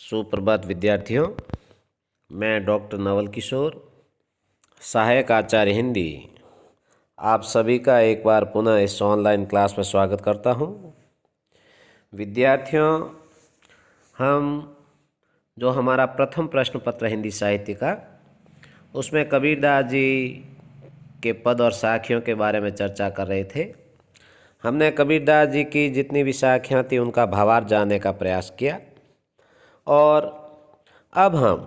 सुप्रभात विद्यार्थियों, मैं डॉक्टर नवल किशोर, सहायक आचार्य हिंदी, आप सभी का एक बार पुनः इस ऑनलाइन क्लास में स्वागत करता हूं। विद्यार्थियों, हम जो हमारा प्रथम प्रश्न पत्र हिंदी साहित्य का, उसमें कबीरदास जी के पद और साखियों के बारे में चर्चा कर रहे थे। हमने कबीरदास जी की जितनी भी साखियाँ थी उनका भावार्थ जानने का प्रयास किया और अब हम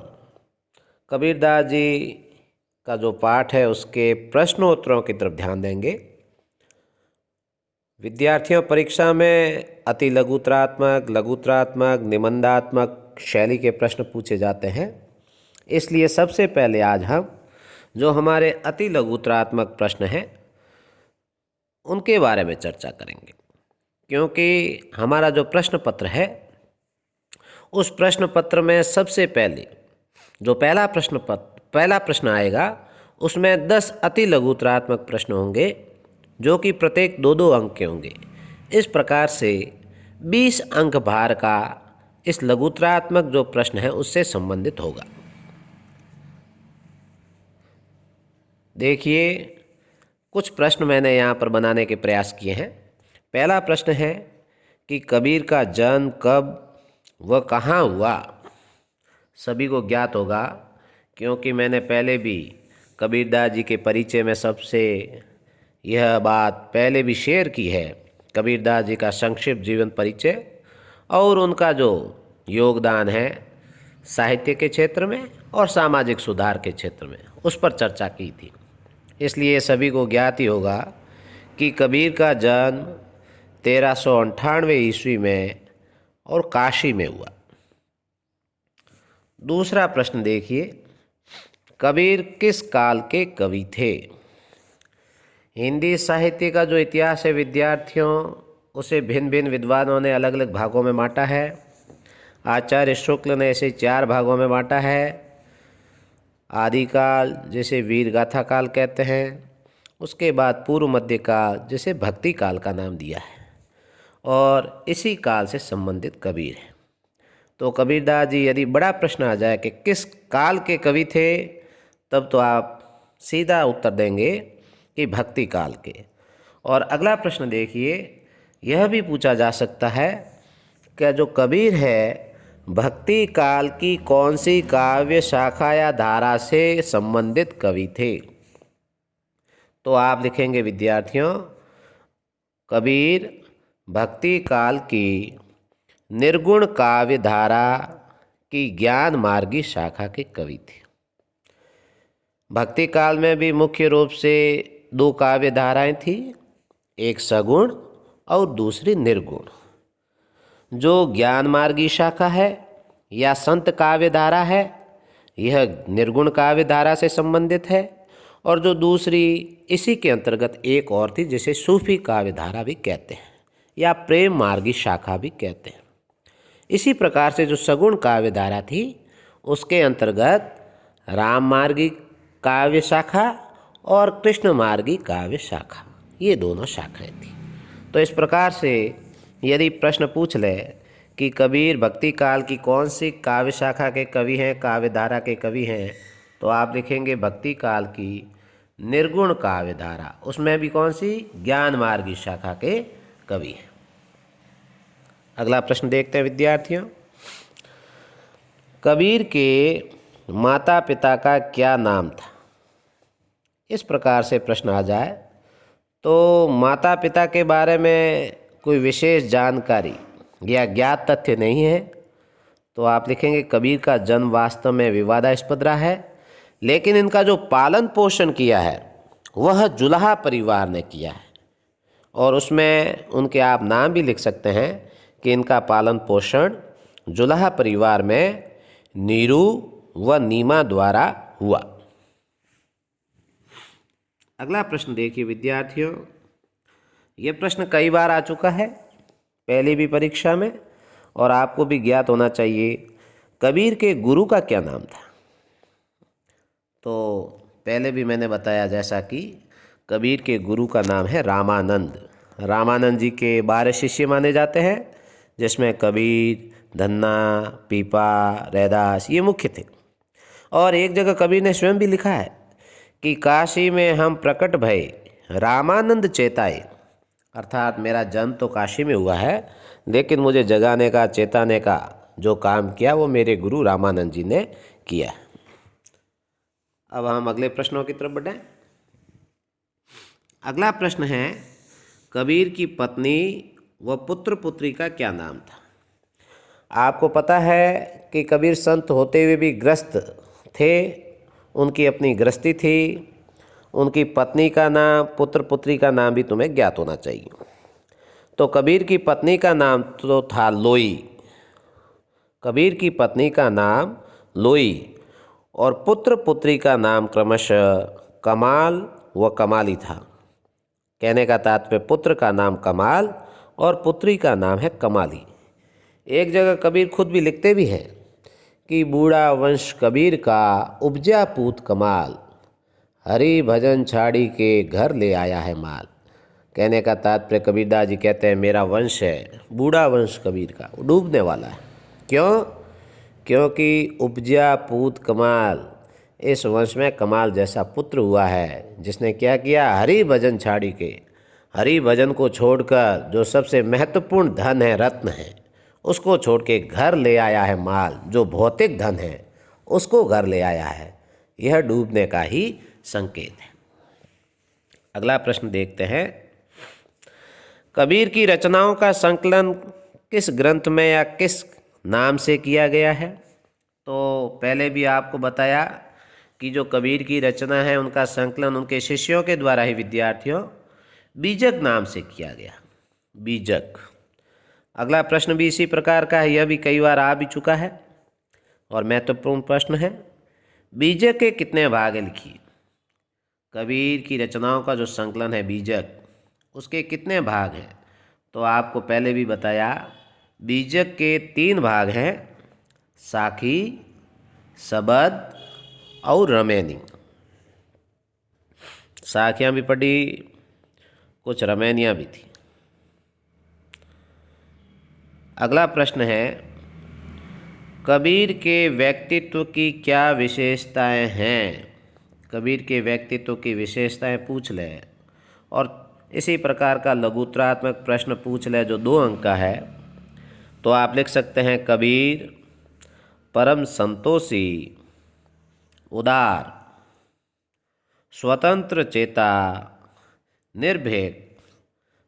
कबीरदास जी का जो पाठ है उसके प्रश्नोत्तरों की तरफ ध्यान देंगे। विद्यार्थियों, परीक्षा में अति लघुतरात्मक, लघुतरात्मक, निबंधात्मक शैली के प्रश्न पूछे जाते हैं। इसलिए सबसे पहले आज हम जो हमारे अति लघुतरात्मक प्रश्न हैं उनके बारे में चर्चा करेंगे, क्योंकि हमारा जो प्रश्न पत्र है उस प्रश्न पत्र में सबसे पहले जो पहला प्रश्न आएगा उसमें 10 अति लघुतरात्मक प्रश्न होंगे जो कि प्रत्येक 2-2 अंक के होंगे। इस प्रकार से 20 अंक भार का इस लघुतरात्मक जो प्रश्न है उससे संबंधित होगा। देखिए, कुछ प्रश्न मैंने यहाँ पर बनाने के प्रयास किए हैं। पहला प्रश्न है कि कबीर का जन्म कब वह कहाँ हुआ। सभी को ज्ञात होगा, क्योंकि मैंने पहले भी कबीरदास जी के परिचय में सबसे यह बात पहले भी शेयर की है। कबीरदास जी का संक्षिप्त जीवन परिचय और उनका जो योगदान है साहित्य के क्षेत्र में और सामाजिक सुधार के क्षेत्र में, उस पर चर्चा की थी। इसलिए सभी को ज्ञात ही होगा कि कबीर का जन्म 1398 ईस्वी में और काशी में हुआ। दूसरा प्रश्न देखिए, कबीर किस काल के कवि थे। हिंदी साहित्य का जो इतिहास है विद्यार्थियों, उसे भिन्न भिन्न विद्वानों ने अलग अलग भागों में बांटा है। आचार्य शुक्ल ने इसे 4 भागों में बांटा है। आदिकाल, जिसे वीर गाथा काल कहते हैं, उसके बाद पूर्व मध्यकाल, जिसे भक्ति काल का नाम दिया है, और इसी काल से संबंधित कबीर है। तो कबीरदास जी, यदि बड़ा प्रश्न आ जाए कि किस काल के कवि थे, तब तो आप सीधा उत्तर देंगे कि भक्ति काल के। और अगला प्रश्न देखिए, यह भी पूछा जा सकता है कि जो कबीर है भक्ति काल की कौन सी काव्य शाखा या धारा से संबंधित कवि थे। तो आप लिखेंगे विद्यार्थियों, कबीर भक्ति काल की निर्गुण काव्य धारा की ज्ञान मार्गी शाखा के कवि थे। भक्ति काल में भी मुख्य रूप से 2 काव्य धाराएं थी, एक सगुण और दूसरी निर्गुण। जो ज्ञान मार्गी शाखा है या संत काव्य धारा है, यह निर्गुण काव्य धारा से संबंधित है, और जो दूसरी इसी के अंतर्गत एक और थी जिसे सूफी काव्य धारा भी कहते हैं या प्रेम मार्गी शाखा भी कहते हैं। इसी प्रकार से जो सगुण काव्य धारा थी उसके अंतर्गत राम मार्गी काव्य शाखा और कृष्ण मार्गी काव्य शाखा, ये दोनों शाखाएं थी। तो इस प्रकार से यदि प्रश्न पूछ ले कि कबीर भक्ति काल की कौन सी काव्य शाखा के कवि हैं, काव्य धारा के कवि हैं, तो आप लिखेंगे भक्ति काल की निर्गुण काव्य धारा, उसमें भी कौन सी, ज्ञान मार्गी शाखा के कवि हैं। अगला प्रश्न देखते हैं विद्यार्थियों, कबीर के माता पिता का क्या नाम था। इस प्रकार से प्रश्न आ जाए तो माता पिता के बारे में कोई विशेष जानकारी या ज्ञात तथ्य नहीं है। तो आप लिखेंगे कबीर का जन्म वास्तव में विवादास्पद रहा है, लेकिन इनका जो पालन पोषण किया है वह जुलाहा परिवार ने किया है, और उसमें उनके आप नाम भी लिख सकते हैं कि इनका पालन पोषण जुलाहा परिवार में नीरू व नीमा द्वारा हुआ। अगला प्रश्न देखिए विद्यार्थियों, यह प्रश्न कई बार आ चुका है पहले भी परीक्षा में, और आपको भी ज्ञात होना चाहिए, कबीर के गुरु का क्या नाम था। तो पहले भी मैंने बताया जैसा कि कबीर के गुरु का नाम है रामानंद। रामानंद जी के 12 शिष्य माने जाते हैं, जिसमें कबीर, धन्ना, पीपा, रैदास ये मुख्य थे। और एक जगह कबीर ने स्वयं भी लिखा है कि काशी में हम प्रकट भय रामानंद चेताए, अर्थात मेरा जन्म तो काशी में हुआ है, लेकिन मुझे जगाने का, चेताने का जो काम किया वो मेरे गुरु रामानंद जी ने किया। अब हम अगले प्रश्नों की तरफ बढ़ें। अगला प्रश्न है, कबीर की पत्नी व पुत्र पुत्री का क्या नाम था? आपको पता है कि कबीर संत होते हुए भी ग्रस्त थे, उनकी अपनी गृहस्थी थी। उनकी पत्नी का नाम, पुत्र पुत्री का नाम भी तुम्हें ज्ञात होना चाहिए। तो कबीर की पत्नी का नाम तो था लोई, कबीर की पत्नी का नाम लोई, और पुत्र पुत्री का नाम क्रमशः कमाल व कमाली था। कहने का तात्पर्य पुत्र का नाम कमाल और पुत्री का नाम है कमाली। एक जगह कबीर खुद भी लिखते भी हैं कि बूढ़ा वंश कबीर का उपजा पूत कमाल, हरि भजन छाड़ी के घर ले आया है माल। कहने का तात्पर्य कबीरदास जी कहते हैं मेरा वंश है, बूढ़ा वंश कबीर का, वो डूबने वाला है। क्यों? क्योंकि उपजा पूत कमाल, इस वंश में कमाल जैसा पुत्र हुआ है जिसने क्या किया? हरि भजन छाड़ी के, हरि भजन को छोड़कर जो सबसे महत्वपूर्ण धन है, रत्न है, उसको छोड़ के घर ले आया है माल, जो भौतिक धन है उसको घर ले आया है। यह डूबने का ही संकेत है। अगला प्रश्न देखते हैं, कबीर की रचनाओं का संकलन किस ग्रंथ में या किस नाम से किया गया है? तो पहले भी आपको बताया कि जो कबीर की रचना है उनका संकलन उनके शिष्यों के द्वारा ही विद्यार्थियों बीजक नाम से किया गया, बीजक। अगला प्रश्न भी इसी प्रकार का है, यह भी कई बार आ भी चुका है और महत्वपूर्ण प्रश्न है, बीजक के कितने भाग लिखिए? कबीर की रचनाओं का जो संकलन है बीजक, उसके कितने भाग हैं? तो आपको पहले भी बताया, बीजक के 3 भाग हैं, साखी, सबद और रमैनी। साखियाँ भी पढ़ी, कुछ रमैनियाँ भी थी। अगला प्रश्न है, कबीर के व्यक्तित्व की क्या विशेषताएं हैं? कबीर के व्यक्तित्व की विशेषताएं पूछ ले, और इसी प्रकार का लघुत्तरात्मक प्रश्न पूछ ले जो 2 अंक का है, तो आप लिख सकते हैं कबीर परम संतोषी, उदार, स्वतंत्र चेता, निर्भीक,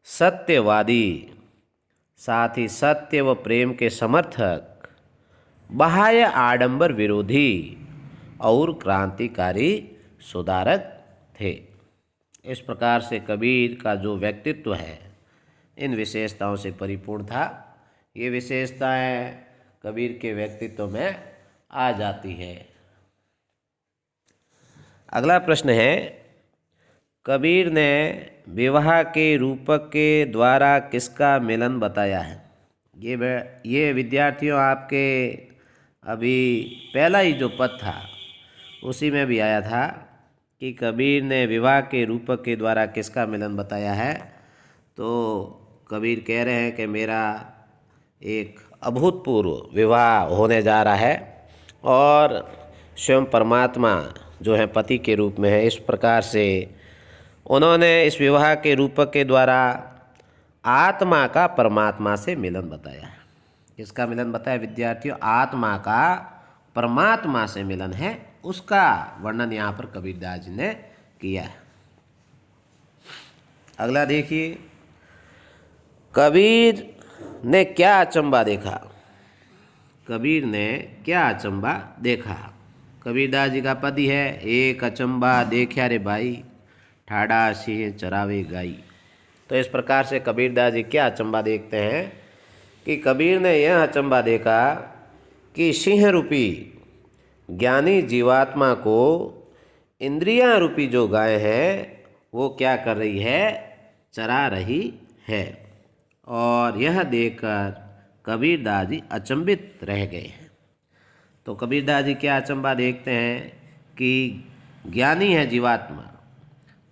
सत्यवादी, साथ ही सत्य व प्रेम के समर्थक, बाह्य आडंबर विरोधी और क्रांतिकारी सुधारक थे। इस प्रकार से कबीर का जो व्यक्तित्व है इन विशेषताओं से परिपूर्ण था। ये विशेषताएं कबीर के व्यक्तित्व में आ जाती है। अगला प्रश्न है, कबीर ने विवाह के रूपक के द्वारा किसका मिलन बताया है? ये विद्यार्थियों आपके अभी पहला ही जो पद था उसी में भी आया था कि कबीर ने विवाह के रूपक के द्वारा किसका मिलन बताया है। तो कबीर कह रहे हैं कि मेरा एक अभूतपूर्व विवाह होने जा रहा है और स्वयं परमात्मा जो है पति के रूप में है। इस प्रकार से उन्होंने इस विवाह के रूपक के द्वारा आत्मा का परमात्मा से मिलन बताया है। किसका मिलन बताया विद्यार्थियों? आत्मा का परमात्मा से मिलन है, उसका वर्णन यहाँ पर कबीरदास जी ने किया है। अगला देखिए, कबीर ने क्या अचंबा देखा? कबीर ने क्या अचंबा देखा? कबीरदास जी का पद है, एक अचंबा देखा रे भाई, ठाड़ा सिंह चरावे गाई। तो इस प्रकार से कबीरदास जी क्या अचंबा देखते हैं कि कबीर ने यह अचंबा देखा कि सिंह रूपी ज्ञानी जीवात्मा को इंद्रियां रूपी जो गाय है वो क्या कर रही है? चरा रही है। और यह देखकर कबीरदास जी अचंभित रह गए हैं। तो कबीरदास जी क्या अचंबा देखते हैं कि ज्ञानी है जीवात्मा,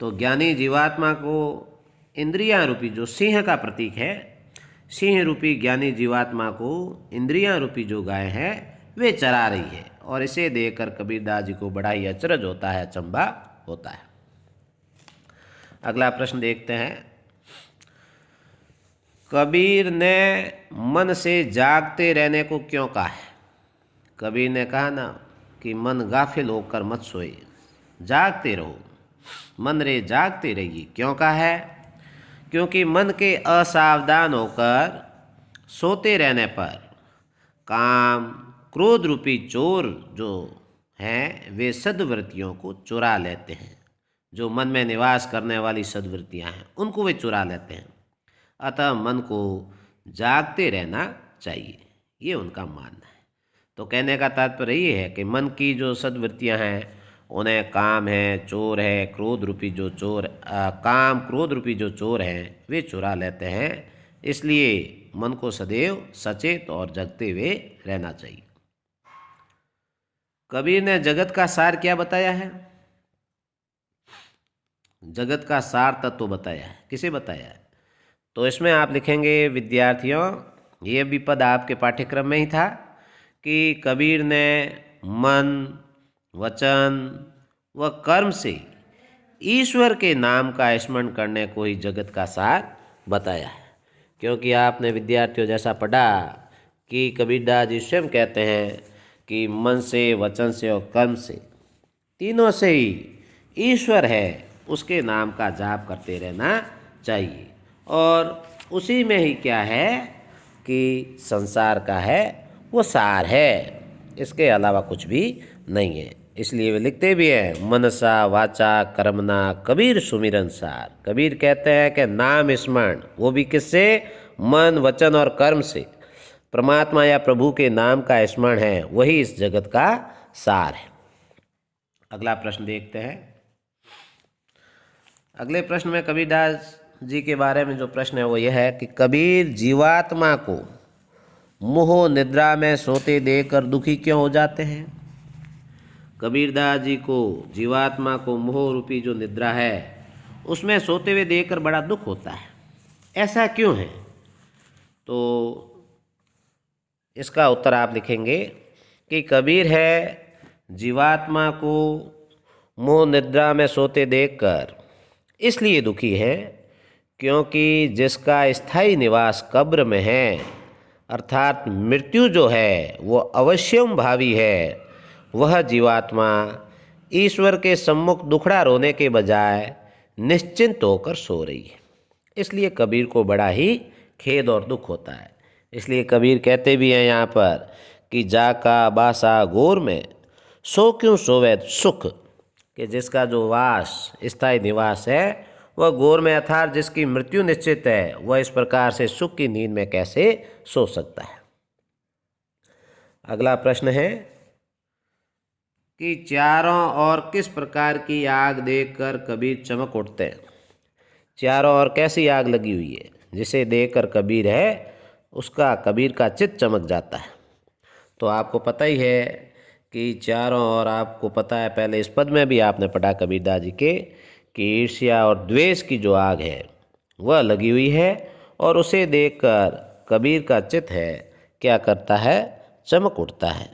तो ज्ञानी जीवात्मा को इंद्रियां रूपी जो सिंह का प्रतीक है, सिंह रूपी ज्ञानी जीवात्मा को इंद्रियां रूपी जो गाय है वे चरा रही है, और इसे देखकर कबीरदास जी को बड़ा ही अचरज होता है, अचंभा होता है। अगला प्रश्न देखते हैं। कबीर ने मन से जागते रहने को क्यों कहा है? कबीर ने कहा ना कि मन गाफिल होकर मत सोए, जागते रहो, मन रे जागते रहिए। क्यों कहा है? क्योंकि मन के असावधान होकर सोते रहने पर काम क्रोध रूपी चोर जो हैं वे सद्वृत्तियों को चुरा लेते हैं। जो मन में निवास करने वाली सद्वृत्तियां हैं उनको वे चुरा लेते हैं। अतः मन को जागते रहना चाहिए, ये उनका मानना है। तो कहने का तात्पर्य ये है कि मन की जो सद्वृत्तियां हैं उन्हें काम है, चोर है, क्रोध रूपी जो चोर काम क्रोध रूपी जो चोर हैं वे चुरा लेते हैं। इसलिए मन को सदैव सचेत और जगते हुए रहना चाहिए। कबीर ने जगत का सार क्या बताया है? जगत का सार तत्व बताया है। किसे बताया है? तो इसमें आप लिखेंगे विद्यार्थियों, ये भी पद आपके पाठ्यक्रम में ही था कि कबीर ने मन, वचन व कर्म से ईश्वर के नाम का स्मरण करने को ही जगत का सार बताया है। क्योंकि आपने विद्यार्थियों जैसा पढ़ा कि कबीरदास जी स्वयं कहते हैं कि मन से, वचन से और कर्म से, तीनों से ही ईश्वर है उसके नाम का जाप करते रहना चाहिए। और उसी में ही क्या है कि संसार का है वो सार है, इसके अलावा कुछ भी नहीं है। इसलिए वे लिखते भी हैं, मनसा वाचा कर्मना कबीर सुमिरन सार। कबीर कहते हैं कि नाम स्मरण, वो भी किससे? मन, वचन और कर्म से। परमात्मा या प्रभु के नाम का स्मरण है, वही इस जगत का सार है। अगला प्रश्न देखते हैं। अगले प्रश्न में कबीरदास जी के बारे में जो प्रश्न है वो यह है कि कबीर जीवात्मा को मोह निद्रा में सोते देखकर दुखी क्यों हो जाते हैं? कबीरदास जी को जीवात्मा को मोह रूपी जो निद्रा है उसमें सोते हुए देखकर बड़ा दुख होता है। ऐसा क्यों है? तो इसका उत्तर आप लिखेंगे कि कबीर है जीवात्मा को मोह निद्रा में सोते देखकर इसलिए दुखी है क्योंकि जिसका स्थायी निवास कब्र में है, अर्थात मृत्यु जो है वो अवश्यम भावी है, वह जीवात्मा ईश्वर के सम्मुख दुखड़ा रोने के बजाय निश्चिंत होकर सो रही है। इसलिए कबीर को बड़ा ही खेद और दुख होता है। इसलिए कबीर कहते भी हैं यहाँ पर कि जाका बासा गोर में सो क्यों सोवे सुख, कि जिसका जो वास स्थायी निवास है वह गोर में, अर्थात जिसकी मृत्यु निश्चित है, वह इस प्रकार से सुख की नींद में कैसे सो सकता है। अगला प्रश्न है कि चारों ओर किस प्रकार की आग देखकर कबीर चमक उठते हैं? चारों ओर कैसी आग लगी हुई है जिसे देखकर कबीर है उसका कबीर का चित्त चमक जाता है? तो आपको पता ही है कि चारों ओर, आपको पता है पहले इस पद में भी आपने पढ़ा कबीरदास जी के कि ईर्ष्या और द्वेष की जो आग है वह लगी हुई है, और उसे देखकर कबीर का चित्त है क्या करता है? चमक उठता है।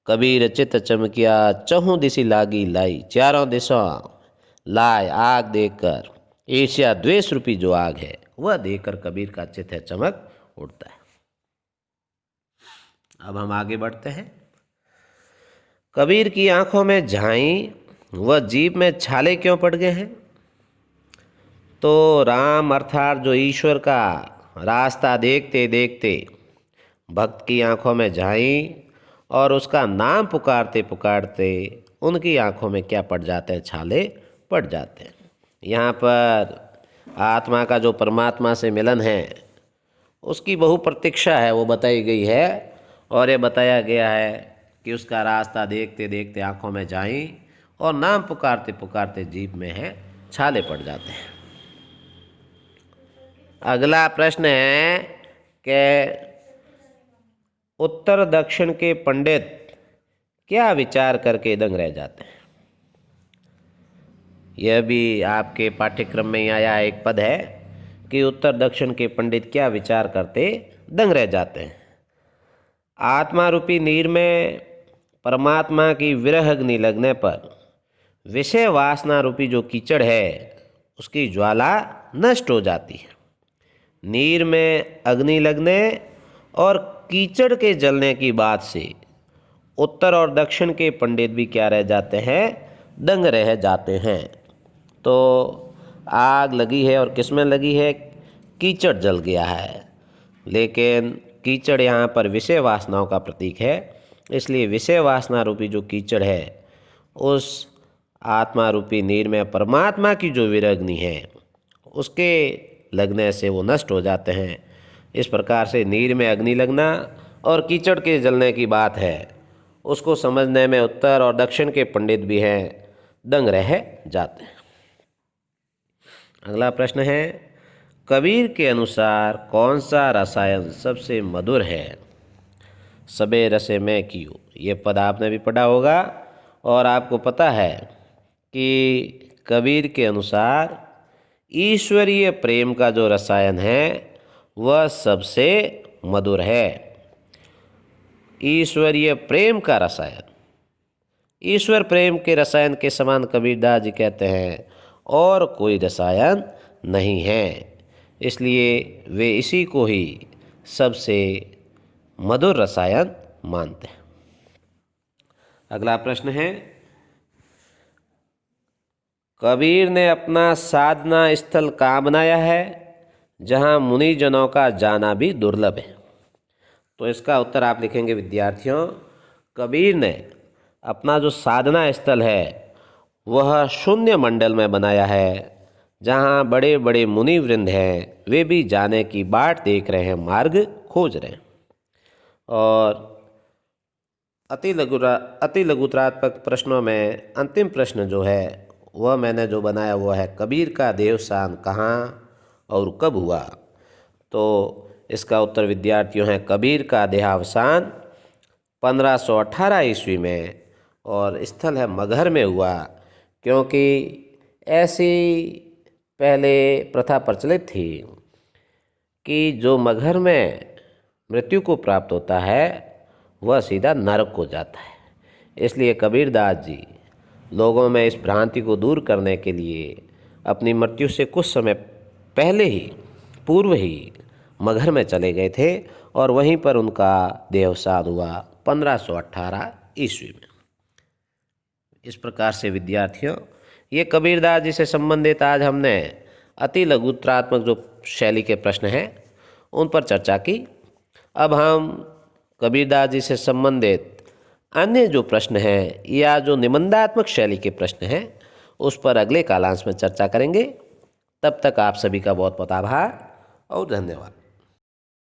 कबीर चित्त चमकिया चहुँ दिशि लागी लाई, चारों दिशा लाए आग देखकर ईर्ष्या द्वेष रूपी जो आग है वह देखकर कबीर का चित्त है चमक उठता है। अब हम आगे बढ़ते हैं। कबीर की आंखों में झाई व जीभ में छाले क्यों पड़ गए हैं? तो राम अर्थात जो ईश्वर का रास्ता देखते देखते भक्त की आंखों में झाई और उसका नाम पुकारते पुकारते उनकी आंखों में क्या पड़ जाते हैं? छाले पड़ जाते हैं। यहाँ पर आत्मा का जो परमात्मा से मिलन है उसकी बहु प्रतीक्षा है वो बताई गई है, और ये बताया गया है कि उसका रास्ता देखते देखते आंखों में जाई और नाम पुकारते पुकारते जीभ में है छाले पड़ जाते हैं। अगला प्रश्न है कि उत्तर दक्षिण के पंडित क्या विचार करके दंग रह जाते हैं? यह भी आपके पाठ्यक्रम में ही आया एक पद है कि उत्तर दक्षिण के पंडित क्या विचार करते दंग रह जाते हैं। आत्मा रूपी नीर में परमात्मा की विरह अग्नि लगने पर विषय वासना रूपी जो कीचड़ है उसकी ज्वाला नष्ट हो जाती है। नीर में अग्नि लगने और कीचड़ के जलने की बात से उत्तर और दक्षिण के पंडित भी क्या रह जाते हैं, दंग रह जाते हैं। तो आग लगी है और किस में लगी है, कीचड़ जल गया है, लेकिन कीचड़ यहाँ पर विषय वासनाओं का प्रतीक है, इसलिए विषय वासना रूपी जो कीचड़ है उस आत्मा रूपी नीर में परमात्मा की जो विरग्नि है उसके लगने से वो नष्ट हो जाते हैं। इस प्रकार से नीर में अग्नि लगना और कीचड़ के जलने की बात है, उसको समझने में उत्तर और दक्षिण के पंडित भी हैं दंग रह जाते हैं। अगला प्रश्न है, कबीर के अनुसार कौन सा रसायन सबसे मधुर है? सबे रसे में कियो, ये पद आपने भी पढ़ा होगा और आपको पता है कि कबीर के अनुसार ईश्वरीय प्रेम का जो रसायन है वह सबसे मधुर है। ईश्वरीय प्रेम का रसायन, ईश्वर प्रेम के रसायन के समान कबीरदास जी कहते हैं और कोई रसायन नहीं है, इसलिए वे इसी को ही सबसे मधुर रसायन मानते हैं। अगला प्रश्न है, कबीर ने अपना साधना स्थल कहाँ बनाया है जहाँ मुनिजनों का जाना भी दुर्लभ है? तो इसका उत्तर आप लिखेंगे विद्यार्थियों, कबीर ने अपना जो साधना स्थल है वह शून्य मंडल में बनाया है, जहाँ बड़े बड़े मुनि वृंद हैं, वे भी जाने की बाट देख रहे हैं, मार्ग खोज रहे हैं। और अति लघुत्रात्मक प्रश्नों में अंतिम प्रश्न जो है वह मैंने जो बनाया वो है, कबीर का देवसान कहाँ और कब हुआ? तो इसका उत्तर विद्यार्थियों है, कबीर का देहावसान 1518 ईस्वी में और स्थल है मगहर में हुआ, क्योंकि ऐसी पहले प्रथा प्रचलित थी कि जो मगहर में मृत्यु को प्राप्त होता है वह सीधा नरक को जाता है। इसलिए कबीरदास जी लोगों में इस भ्रांति को दूर करने के लिए अपनी मृत्यु से कुछ समय पहले ही पूर्व ही मगहर में चले गए थे और वहीं पर उनका देहावसान हुआ 1518 ईस्वी में। इस प्रकार से विद्यार्थियों, ये कबीरदास जी से संबंधित आज हमने अति लघुत्रात्मक जो शैली के प्रश्न हैं उन पर चर्चा की। अब हम कबीरदास जी से संबंधित अन्य जो प्रश्न हैं या जो निबंधात्मक शैली के प्रश्न हैं उस पर अगले कालांश में चर्चा करेंगे। तब तक आप सभी का बहुत बहुत आभार और धन्यवाद।